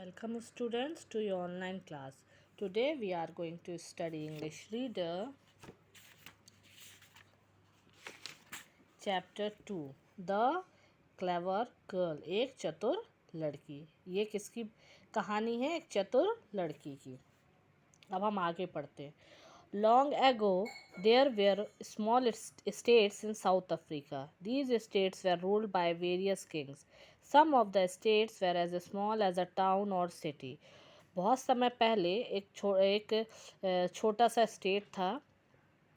Welcome students to your online class. Today we are going to study English Reader Chapter 2 The Clever Girl. एक चतुर लड़की. ये किसकी कहानी है? एक चतुर लड़की की. अब हम आगे पढ़ते हैं. Long ago, there were small states in South Africa. These states were ruled by various kings. Some of the states were as small as a town or city. बहुत समय पहले एक छोटा सा स्टेट था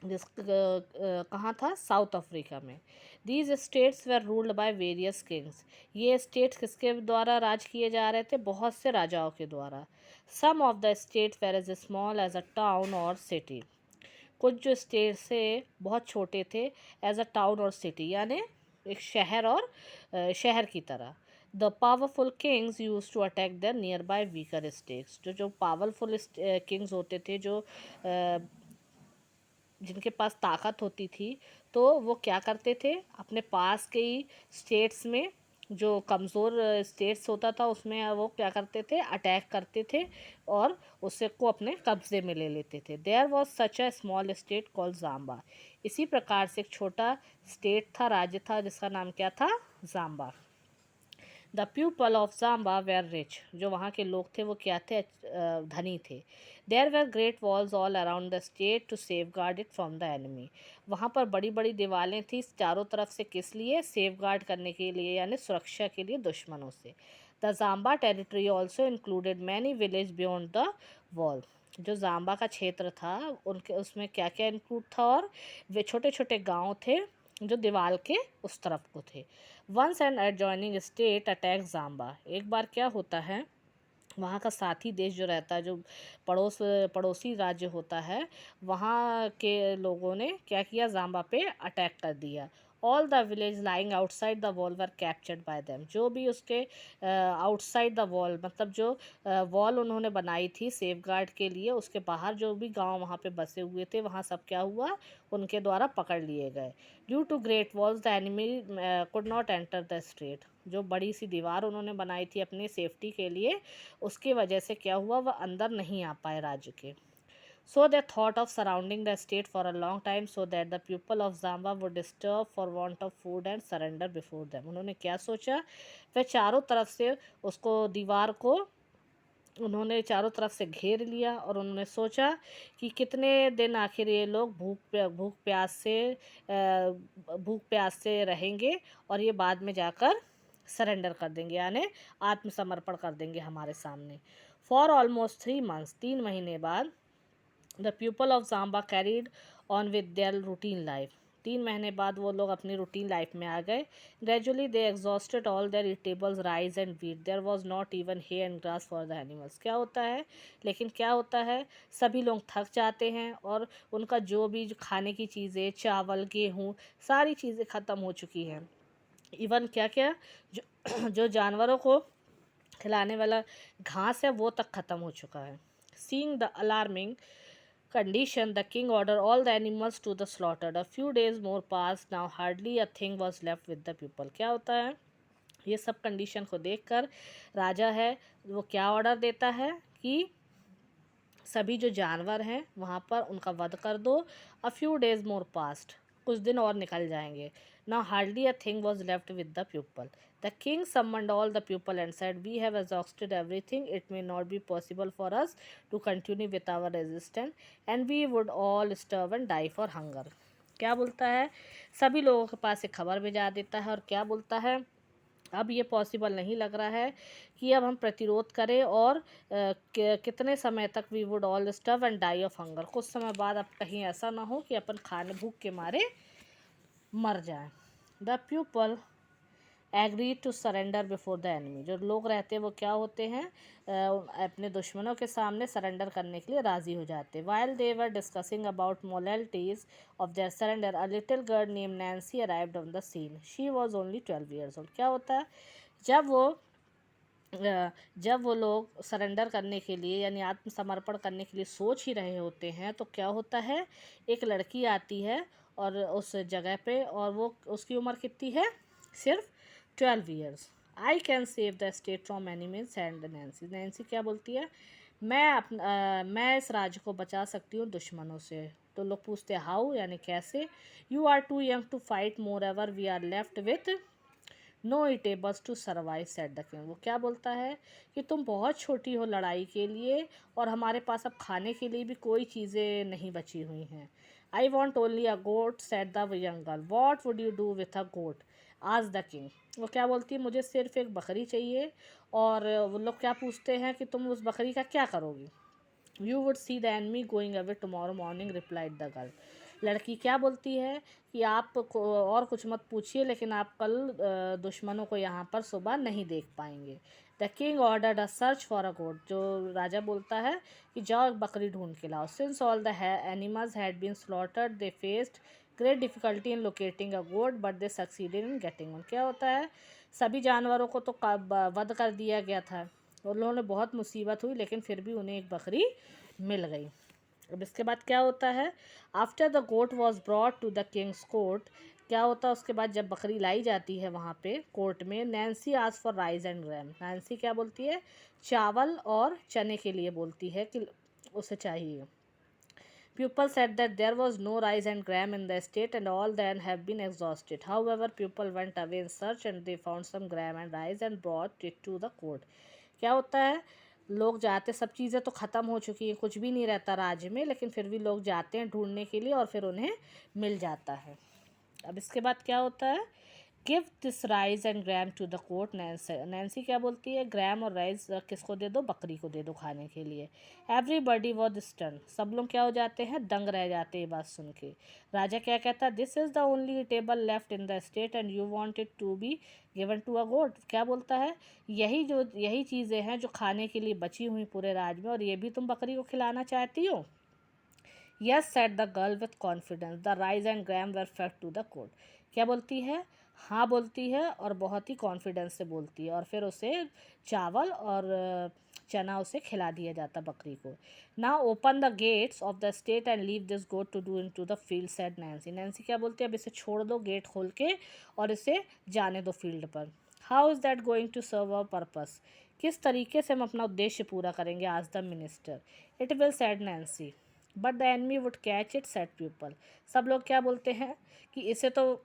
कहाँ था? साउथ अफ्रीका में. These states were ruled by various Kings. ये स्टेट्स किसके द्वारा राज किए जा रहे थे? बहुत से राजाओं के द्वारा. Some of the states were as small as a town और सिटी. कुछ जो स्टेट से बहुत छोटे थे एज अ टाउन और सिटी, यानी एक शहर और शहर की तरह. The powerful kings use to attack the nearby weaker states. जो पावरफुल किंग्स होते थे, जो जिनके पास ताकत होती थी, तो वो क्या करते थे? अपने पास के ही स्टेट्स में जो कमज़ोर स्टेट्स होता था उसमें वो क्या करते थे? अटैक करते थे और उसे को अपने कब्ज़े में ले लेते थे. There was such a small state called Jamba. इसी प्रकार से एक छोटा स्टेट था, राज्य था, जिसका नाम क्या था? जाम्बा. द पीपल ऑफ जाम्बा वेर रिच. जो वहाँ के लोग थे वो क्या थे? धनी थे. There were great walls all around the state to safeguard it from the enemy. वहाँ पर बड़ी बड़ी दीवारें थी चारों तरफ से. किस लिए? सेफ गार्ड करने के लिए, यानी सुरक्षा के लिए दुश्मनों से. द जाम्बा territory also included many village beyond the wall. जो जाम्बा का क्षेत्र था उनके उसमें क्या क्या इंक्लूड था? और वे छोटे छोटे गांव थे जो दीवार के उस तरफ को थे. Once an adjoining state attack Jamba. एक बार क्या होता है, वहाँ का साथी देश जो रहता है, जो पड़ोसी राज्य होता है, वहाँ के लोगों ने क्या किया? जाम्बा पे अटैक कर दिया. All the village lying outside the wall were captured by them. जो भी उसके आउटसाइड द वॉल, मतलब जो वॉल उन्होंने बनाई थी सेफ गार्ड के लिए, उसके बाहर जो भी गांव वहाँ पे बसे हुए थे, वहाँ सब क्या हुआ? उनके द्वारा पकड़ लिए गए. Due to great walls the enemy could not enter the state. जो बड़ी सी दीवार उन्होंने बनाई थी अपनी सेफ्टी के लिए, उसकी वजह से क्या हुआ? वह अंदर नहीं आ पाए राज्य के. So they thought of surrounding the state for a long time so that the people of Jamba would disturb for want of food and surrender before them. उन्होंने क्या सोचा? वह चारों तरफ से उसको दीवार को उन्होंने चारों तरफ से घेर लिया और उन्होंने सोचा कि कितने दिन आखिर ये लोग भूख प्यास से रहेंगे और ये बाद में जाकर सरेंडर कर देंगे, यानी आत्मसमर्पण कर देंगे हमारे सामने. फॉर ऑलमोस्ट 3 months, 3 महीने बाद, द पीपल ऑफ जाम्बा carried on with their routine life. 3 महीने बाद वो लोग अपनी रूटीन लाइफ में आ गए. Gradually they exhausted all their eatables rice and wheat. There was not even hay and grass for the animals. क्या होता है? लेकिन क्या होता है, सभी लोग थक जाते हैं और उनका जो भी खाने की चीज़ें, चावल, गेहूँ, सारी चीज़ें ख़त्म हो चुकी हैं. इवन क्या क्या जो जो जानवरों को खिलाने वाला घास है वो तक ख़त्म हो चुका है. Seeing the alarming condition, the king ordered all the animals to the slaughtered. A few days more passed. Now hardly a thing was left with the people. क्या होता है? ये सब कंडीशन को देखकर राजा है वो क्या ऑर्डर देता है कि सभी जो जानवर हैं वहाँ पर उनका वध कर दो. A few days more passed. कुछ दिन और निकल जाएंगे. Now hardly a thing was left with the people. The king summoned all the people and said, we have exhausted everything. It may not be possible for us to continue with our resistance and we would all starve and die for hunger. क्या बोलता है? सभी लोगों के पास एक खबर भेजा देता है और क्या बोलता है? अब ये पॉसिबल नहीं लग रहा है कि अब हम प्रतिरोध करें और कितने समय तक we would all starve and die of hunger. कुछ समय बाद अब कहीं ऐसा ना हो कि अपन खाने भूख के मारे मर जाएं. The people agree to surrender before the enemy. जो लोग रहते हैं वो क्या होते हैं? अपने दुश्मनों के सामने सरेंडर करने के लिए राज़ी हो जाते हैं. While they were discussing about modalities of their surrender a little girl name Nancy arrived on the scene. She was only 12 years old. क्या होता है? जब वो जब वो लोग सरेंडर करने के लिए यानी आत्मसमर्पण करने के लिए सोच ही रहे होते हैं, तो क्या होता है? एक लड़की आती है और उस जगह पे, और वो उसकी उम्र कितनी है? सिर्फ 12 years. I can save the state from enemies and Nancy. Nancy क्या बोलती है, मैं इस राज्य को बचा सकती हूँ दुश्मनों से। तो लोग पूछते हैं हाउ, यानी कैसे। You are too young to fight, moreover we are left with no eatables to survive, said the king. वो क्या बोलता है कि तुम बहुत छोटी हो लड़ाई के लिए, और हमारे पास अब खाने के लिए भी कोई चीज़ें नहीं बची हुई हैं। I want only a goat, said the young girl. What would you do with a goat, आज द किंग। वो क्या बोलती है, मुझे सिर्फ एक बकरी चाहिए। और वो लोग क्या पूछते हैं कि तुम उस बकरी का क्या करोगी। You would see the enemy going away tomorrow morning, replied the girl. लड़की क्या बोलती है कि आप और कुछ मत पूछिए, लेकिन आप कल दुश्मनों को यहाँ पर सुबह नहीं देख पाएंगे। The king ordered a search for a goat. जो राजा बोलता है कि जाओ एक बकरी ढूंढ के लाओ। Since all the animals had been slaughtered, they faced great difficulty in locating a goat, but they succeeded in getting one. क्या होता है, सभी जानवरों को तो वध कर दिया गया था, और उन्होंने बहुत मुसीबत हुई, लेकिन फिर भी उन्हें एक बकरी मिल गई। अब इसके बाद क्या होता है, after the goat was brought to the king's court. क्या होता है उसके बाद, जब बकरी लाई जाती है वहाँ पे कोर्ट में, Nancy ask for rice and gram. Nancy क्या बोलती है, चावल और चने के लिए बोलती है कि उसे चाहिए। People said that there was no rice and gram in the estate and all then have been exhausted. However, people went away in search and they found some gram and rice and brought it to the court. क्या होता है, लोग जाते, सब चीज़ें तो ख़त्म हो चुकी हैं, कुछ भी नहीं रहता राज्य में, लेकिन फिर भी लोग जाते हैं ढूंढने के लिए और फिर उन्हें मिल जाता है। अब इसके बाद क्या होता है, give this rice and gram to the court. Nancy क्या बोलती है, ग्राम और राइस किसको दे दो, बकरी को दे दो खाने के लिए। एवरीबडी वॉज स्टन, सब लोग क्या हो जाते हैं, दंग रह जाते हैं ये बात सुन के। राजा क्या कहता है, this is the only table left in the state and you want it to be given to a goat. क्या बोलता है, यही चीज़ें हैं जो खाने के लिए बची हुई पूरे राज्य में, और ये भी तुम बकरी को खिलाना चाहती हो। Yes said the girl with confidence, the rice and gram were fed to the court. क्या बोलती है, हाँ बोलती है, और बहुत ही कॉन्फिडेंस से बोलती है, और फिर उसे चावल और चना उसे खिला दिया जाता बकरी को। No open the gates of the state and leave this goat to do into the field, said Nancy. Nancy क्या बोलती है, अब इसे छोड़ दो गेट खोल के, और इसे जाने दो फील्ड पर। How is that going to serve a purpose, किस तरीके से हम अपना उद्देश्य पूरा करेंगे, आज the minister. It will, said Nancy, but the enemy would catch it, said people. सब लोग क्या बोलते हैं कि इसे तो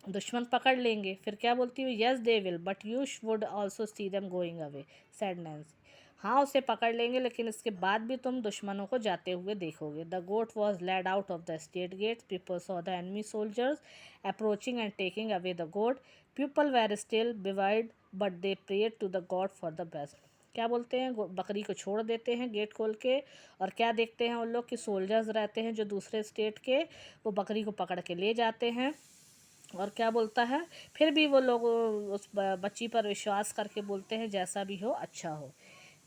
दुश्मन पकड़ लेंगे। फिर क्या बोलती हूँ, yes they will but you would also see them going away, sad Nancy. हाँ उसे पकड़ लेंगे, लेकिन इसके बाद भी तुम दुश्मनों को जाते हुए देखोगे। The goat was led out of the state gate, people saw the enemy soldiers approaching and taking away the goat. People were still बिवाइड but they prayed to the god for the best. क्या बोलते हैं, बकरी को छोड़ देते हैं gate खोल के, और क्या देखते हैं उन लोग कि सोल्जर्स रहते हैं जो दूसरे स्टेट के, वो बकरी को पकड़ के ले जाते हैं। और क्या बोलता है, फिर भी वो लोग उस बच्ची पर विश्वास करके बोलते हैं जैसा भी हो अच्छा हो।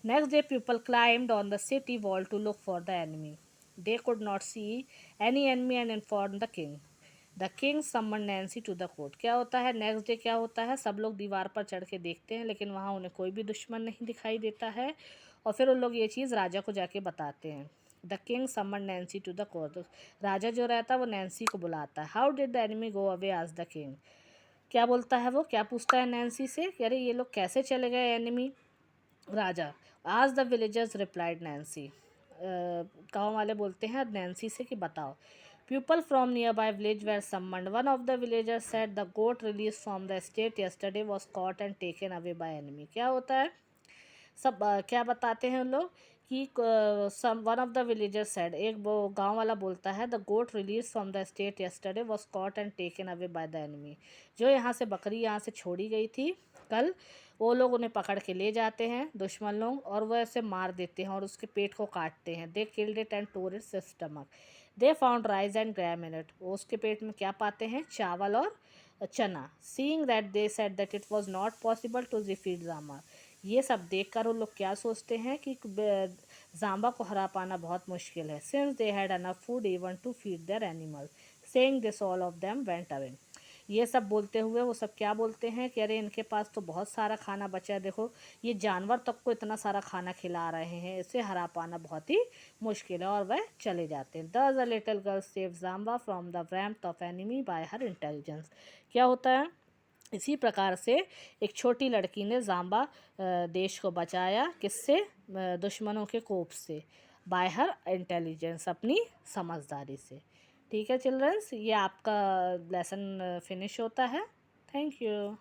Next day people climbed on the city wall to look for the enemy. They could not see any enemy and inform the king. The king summon Nancy to the court. क्या होता है, नेक्स्ट डे क्या होता है, सब लोग दीवार पर चढ़ के देखते हैं, लेकिन वहाँ उन्हें कोई भी दुश्मन नहीं दिखाई देता है, और फिर उन लोग ये चीज़ राजा को जाके बताते हैं। The king summon Nancy to the court. राजा जो रहता है वो नैन्सी को बुलाता है। How did the enemy go away, आज द किंग। क्या बोलता है, वो क्या पूछता है नैन्सी से कि अरे ये लोग कैसे चले गए एनिमी। राजा, आज द विलेजर्स रिप्लाइड नैन्सी। गाँव वाले बोलते हैं नैन्सी से कि बताओ। People from nearby village were summoned, one of the villagers said the goat release from the state yesterday was caught and taken away by enemy. क्या होता है, सब क्या बताते हैं उन लोग कि some one of the villagers said, एक वो गांव वाला बोलता है, the goat release from the state yesterday was caught and taken away by the enemy. जो यहाँ से बकरी यहाँ से छोड़ी गई थी कल, वो लोग उन्हें पकड़ के ले जाते हैं दुश्मन लोग, और वो ऐसे मार देते हैं और उसके पेट को काटते हैं। They killed it and tore its stomach. They found rice and gram in it. वो उसके पेट में क्या पाते हैं, चावल और चना। Seeing that they said that it was not possible to defeat Jama. ये सब देखकर वो लोग क्या सोचते हैं कि जाम्बा को हरा पाना बहुत मुश्किल है। Since they had enough food even to feed their animal, saying this all of them went away. ये सब बोलते हुए वो सब क्या बोलते हैं कि अरे इनके पास तो बहुत सारा खाना बचा है, देखो ये जानवर तक को इतना सारा खाना खिला रहे हैं, इसे हरा पाना बहुत ही मुश्किल है, और वह चले जाते हैं। द लिटिल गर्ल सेव जाम्बा from the ramp of enemy bye her intelligence. क्या होता है, इसी प्रकार से एक छोटी लड़की ने ज़ाम्बा देश को बचाया, किससे? दुश्मनों के कोप से, बाय हर इंटेलिजेंस, अपनी समझदारी से। ठीक है चिल्ड्रंस, ये आपका लेसन फिनिश होता है। Thank you.